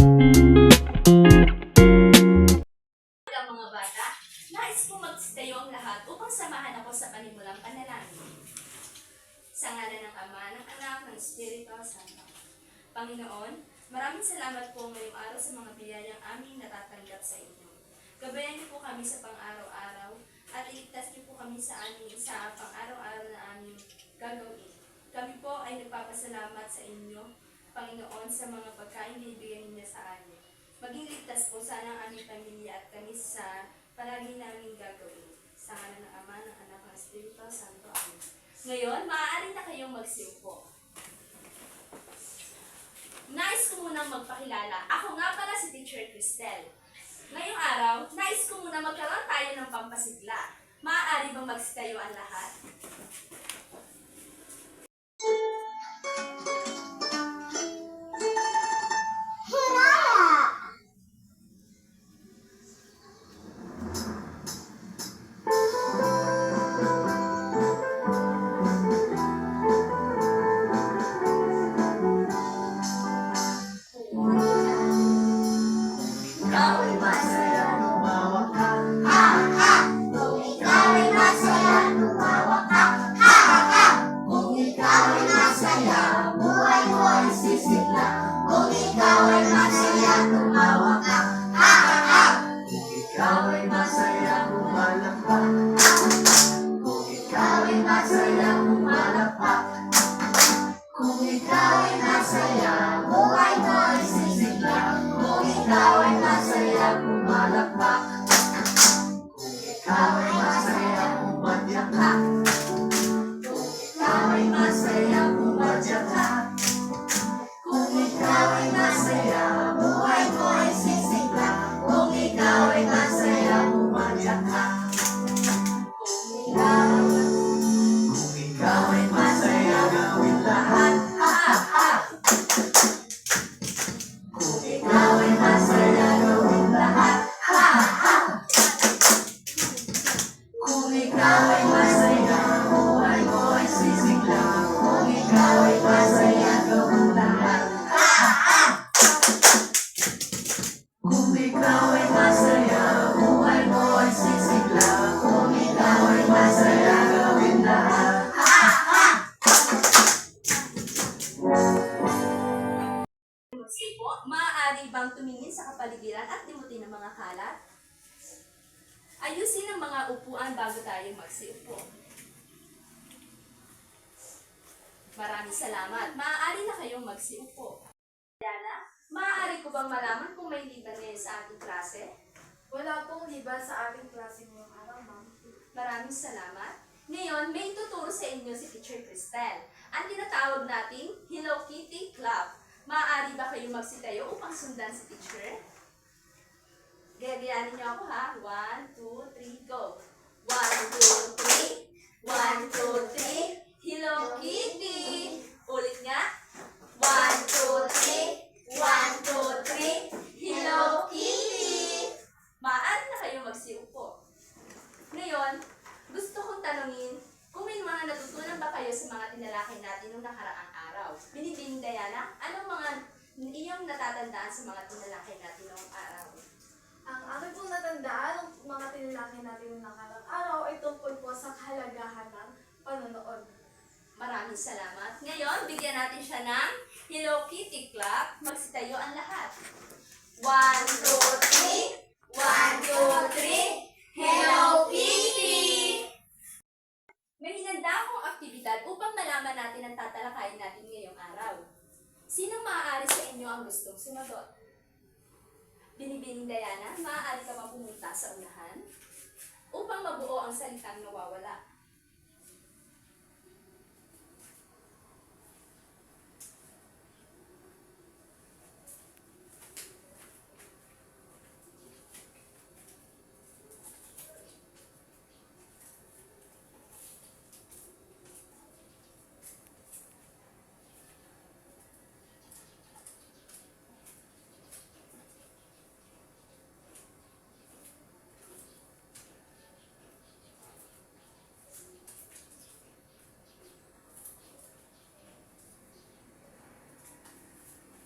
Mga bata, nais kong magtayo ang lahat upang samahan ako sa panimulang panalangin. Sa ngalan ng Ama, ng Anak, ng Espiritu Santo. Panginoon, maraming salamat po ngayong araw sa mga biyayang aming natatanggap sa inyo. Gabayan niyo po kami sa pang-araw-araw at iligtas niyo po kami sa pang-araw-araw na aming gagawin. Kami po ay nagpapasalamat sa inyo, Panginoon, sa mga pagkain binibigyan ninyo sa amin. Maging ligtas po sana ang aming pamilya at kami sa palagi naming gagawin. Sa ngalan ng Ama, ng Anak, ng Espiritu Santo. Amen. Ngayon, maaari na kayong magsiupo. Nais ko munang magpakilala. Ako nga pala si Teacher Cristel. Ngayong araw, nais ko muna magkaroon tayo ng pampasigla. Maaari bang magsitayo ang lahat? Maaari bang tumingin sa kapaligiran at limutin ang mga kalat? Ayusin ang mga upuan bago tayo magsiupo. Maraming salamat. Maaari na kayong magsiupo. Diana, maaari ko bang malaman kung may liban ngayon sa ating klase? Wala pong liban sa ating klase ngayong araw, ma'am. Maraming salamat. Ngayon, may tuturo sa inyo si Teacher Cristel. Ang tinatawag nating Hello Kitty Club. Maaari ba kayong magsitayo upang sundan si teacher? Gagayanin niyo ako ha. 1, 2, 3, go! 1, 2, 3. 1, 2, 3. Hello Kitty! Ulit nga. 1, 2, 3. 1, 2, 3. Hello Kitty! Maaari na kayong magsiupo. Ngayon, gusto kong tanungin kung may mga natutunan ba kayo sa mga tinalakay natin noong nakaraang araw. Binibining Diana, anong mga iyong natatandaan sa mga tinalakay natin noong araw? Ang aking pong natandaan ng mga tinilaki natin ng nakaraang araw ay tungkol po sa kahalagahan ng panonood. Maraming salamat. Ngayon, bigyan natin siya ng Hello Kitty Club. Magsitayo ang lahat. 1, 2, 3. 1, 2, 3. Hello Kitty! May hinanda akong aktibidad upang malaman natin ang tatalakayin natin ngayong araw. Sino maaari sa inyo ang gustong sumagot? Binibining Diana, maaari ka bang pumunta sa unahan upang mabuo ang salitang nawawala?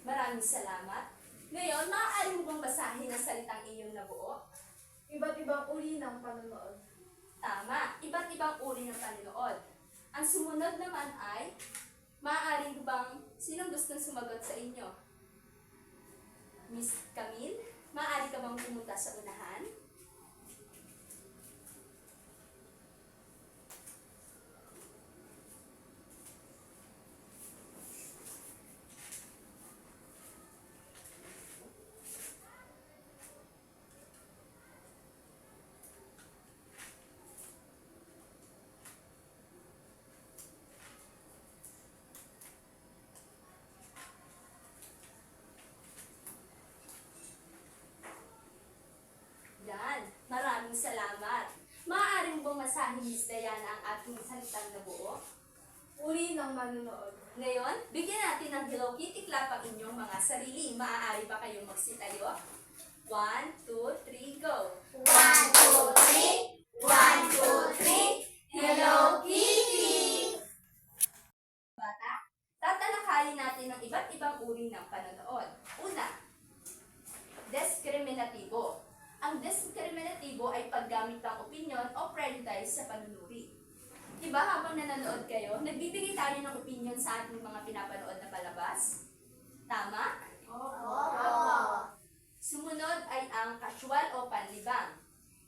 Maraming salamat. Ngayon, mensahe ng salitang iyong nabuo? Iba't ibang uri ng panonood. Tama, iba't ibang uri ng panonood. Ang sumunod naman ay, maaaring bang sinong gustong sumagot sa inyo? Miss Camille, maaari ka bang pumunta sa unahan? Yan, maraming salamat. Maaaring bang masahin, Miss Diana, ang ating salitang nabuo? Uri ng manonood. Ngayon, bigyan natin ng Hello Kitty clap ang inyong mga sarili. Maaari ba kayong magsitayo? 1, 2, 3, go! 1, 2, 3. 1, 2, 3. Hello Kitty! Bata, tatalakayin natin ang iba't ibang uri ng panonood. Una, diskriminatibo. Ang diskriminatibo ay paggamit ng opinyon o prejudice sa panunuri. Diba habang nanonood kayo, nagbibigay tayo ng opinyon sa ating mga pinapanood na palabas? Tama? Oo. Sumunod ay ang casual o panlibang.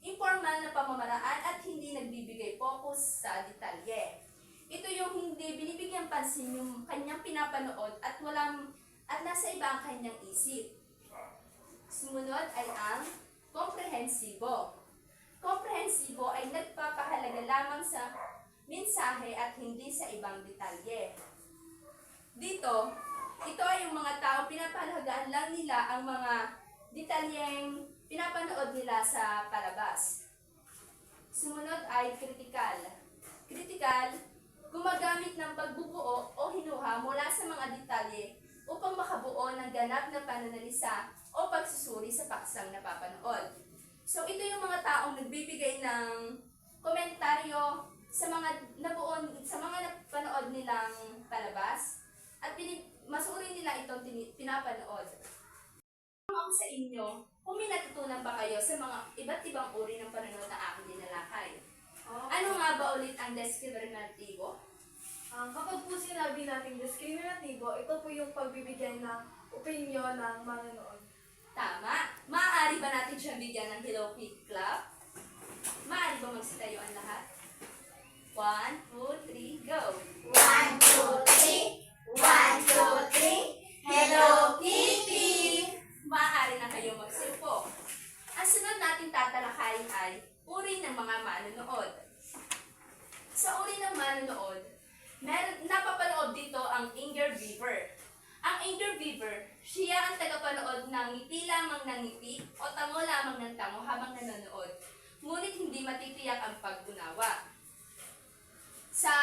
Informal na pamamaraan at hindi nagbibigay focus sa detalye. Ito yung hindi binibigyan pansin yung kanyang pinapanood at nasa iba ang kanyang isip. Sumunod ay ang komprehensibo. Komprehensibo ay nagpapahalaga lamang sa mensahe at hindi sa ibang detalye. Dito, ito ay yung mga tao pinapahalagaan lang nila ang mga detalyeng pinapanood nila sa palabas. Sumunod ay kritikal. Kritikal, gumagamit ng pagbubuo o hinuha mula sa mga detalye upang makabuo ng ganap na pananalisa o pagsusuri sa paksang napapanood. So ito yung mga taong nagbibigay ng komentaryo sa mga napanood nilang palabas at masuri nila itong pinapanood. Ako sa inyo, kung may natutunan ba kayo sa mga iba't ibang uri ng panonood na aking dinalakay? Ano nga ba ulit ang diskriminatibo? Kapag po sinabi nating diskriminatibo, ito po yung pagbibigay ng opinyon ng manonood. Tama. Maaari ba natin siyang bigyan ng Hello Kitty Club? Maaari ba magsitayo ang lahat? 1, 2, 3, go! 1, 2, 3. 1, 2, 3. Hello Kitty! Maaari na kayo magsiupo. Ang sunod natin tatalakayin ay uri ng mga manonood. Sa uri ng manonood, napapanood dito ang eager viewer. Ang eager viewer, siya ang tagapanood ng ngiti lamang ng ngiti o tango lamang ng tango habang nanonood. Ngunit hindi matitiyak ang pag-unawa. Sa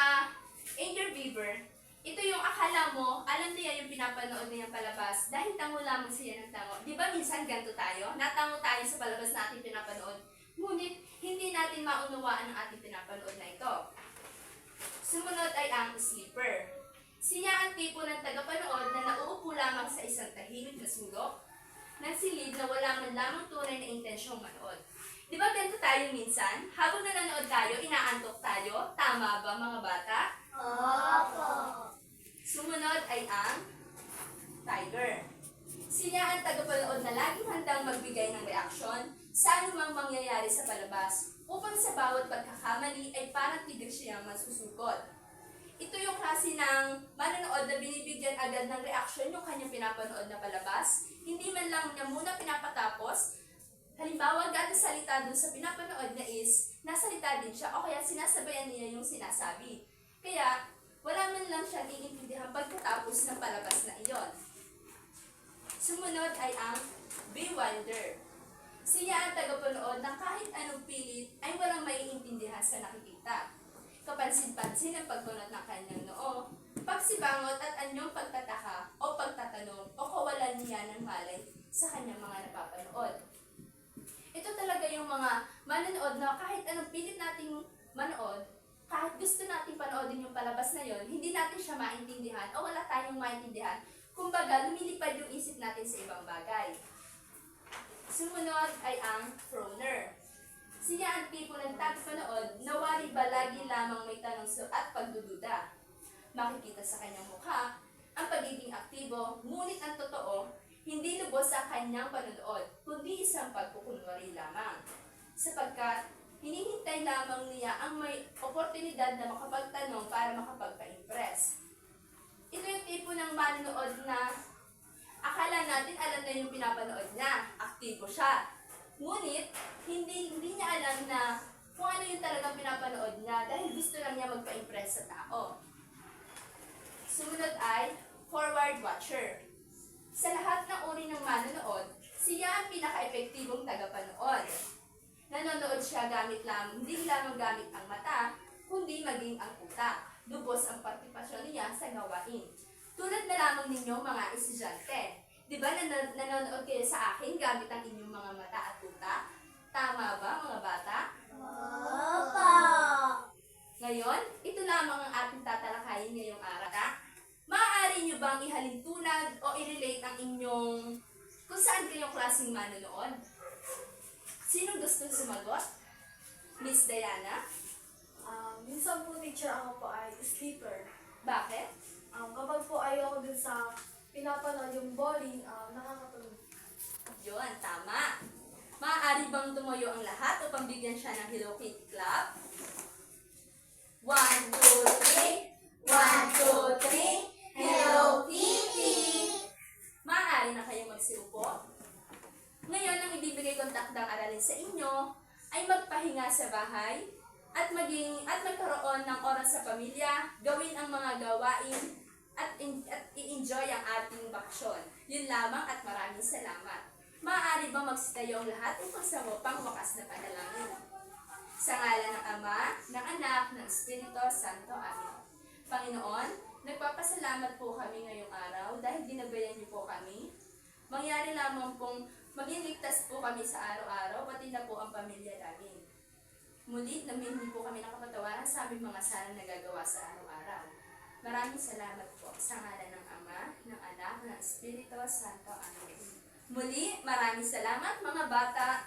eager viewer, ito yung akala mo, alam niya yung pinapanood niyang palabas dahil tango lamang siya ng tango. Di ba minsan ganito tayo? Natango tayo sa palabas na ating pinapanood. Ngunit hindi natin maunawaan ang ating pinapanood na ito. Sumunod ay ang sleeper. Siya ang tipo ng tagapanood na nauupo lamang sa isang tahimik na sulok ng silid na wala man lamang tunay na intensyong manood. Di ba ganito tayo minsan? Habang nanonood tayo, inaantok tayo. Tama ba mga bata? Opo. Sumunod ay ang tiger. Siya ang tagapanood na laging handang magbigay ng reaksyon sa anumang mangyayari sa palabas upang sa bawat pagkakamali ay parang tigre siyang masusugod. Ito yung klase ng manonood na binibigyan agad ng reaksyon yung kanyang pinapanood na palabas. Hindi man lang niya muna pinapatapos. Halimbawa, gata salita dun sa pinapanood niya is, nasalita din siya o kaya sinasabayan niya yung sinasabi. Kaya, wala man lang siyang iintindihan pagkatapos ng palabas na iyon. Sumunod ay ang bewilder. Siya ang tagapanood na kahit anong pilit ay walang maiintindihan sa nakikita. Kapansin-pansin ang pagkunot ng kanyang noo, pagsibangot at anyong pagtataka o pagtatanong o kawalan niya ng malay sa kanyang mga napapanood. Ito talaga yung mga manonood na kahit anong pilit nating manood, kahit gusto nating panoodin yung palabas na yon, hindi natin siya maintindihan o wala tayong maintindihan. Kumbaga, lumilipad yung isip natin sa ibang bagay. Sumunod ay ang Froner. Siya ang tipo ng tagapanood na wari ba lagi lamang may tanong at pagdududa. Makikita sa kanyang mukha ang pagiging aktibo, ngunit ang totoo, hindi lubos sa kanyang panonood, kundi isang pagkukunwari lamang. Sapagkat hinihintay lamang niya ang may oportunidad na makapagtanong para makapagpa-impress. Ito yung tipo ng manonood na akala natin alam na yung pinapanood niya, aktibo siya. Ngunit, hindi niya alam na kung ano yung talagang pinapanood niya dahil gusto lang niya magpa-impress sa tao. Sumunod ay forward watcher. Sa lahat ng uri ng manonood, siya ang pinaka-epektibong tagapanood. Nanonood siya hindi lamang gamit ang mata, kundi maging ang utak. Lubos ang partipasyon niya sa gawain. Tulad na lamang ninyo mga estudyante. Di ba nanonood kayo sa akin gamit ang inyong mga mata at utak? Tama ba mga bata? Opo. Ngayon, ito lamang ang ating tatalakayin ngayong araw. Maaari nyo bang ihalin tulad o i-relate ang inyong kung saan kayong klaseng manonood? Sinong gustong sumagot? Miss Diana? Minsan po teacher ako po ay sleeper. Bakit? Kapag po ayoko dun sa pinapanood yung bowling, nakakatulog. Yun, tama. Maaari bang tumayo ang lahat o pambigyan siya ng Hello Kitty Club? 1, 2, 3. 1, 2, 3. Hello Kitty. Maaari na kayong magsiupo. Ngayon, ang ibibigay kong takdang aralin sa inyo ay magpahinga sa bahay at magkaroon ng oras sa pamilya, gawin ang mga gawain at i-enjoy ang ating bakasyon. Yun lamang at maraming salamat. Maaari ba magsitayo ang lahat upang sa pangwakas na panalangin? Sa ngalan ng Ama, ng Anak, ng Espiritu Santo. Amen. Panginoon, nagpapasalamat po kami ngayong araw dahil ginabayan niyo po kami. Mangyari lamang pong maging ligtas po kami sa araw-araw, pati na po ang pamilya namin. Muli, namin niyo po kami nakapatawaran sa aming mga salang nagagawa sa araw-araw. Maraming salamat po sa ngalan ng Ama, ng Anak, ng Espiritu Santo. Amen. Muli, maraming salamat mga bata.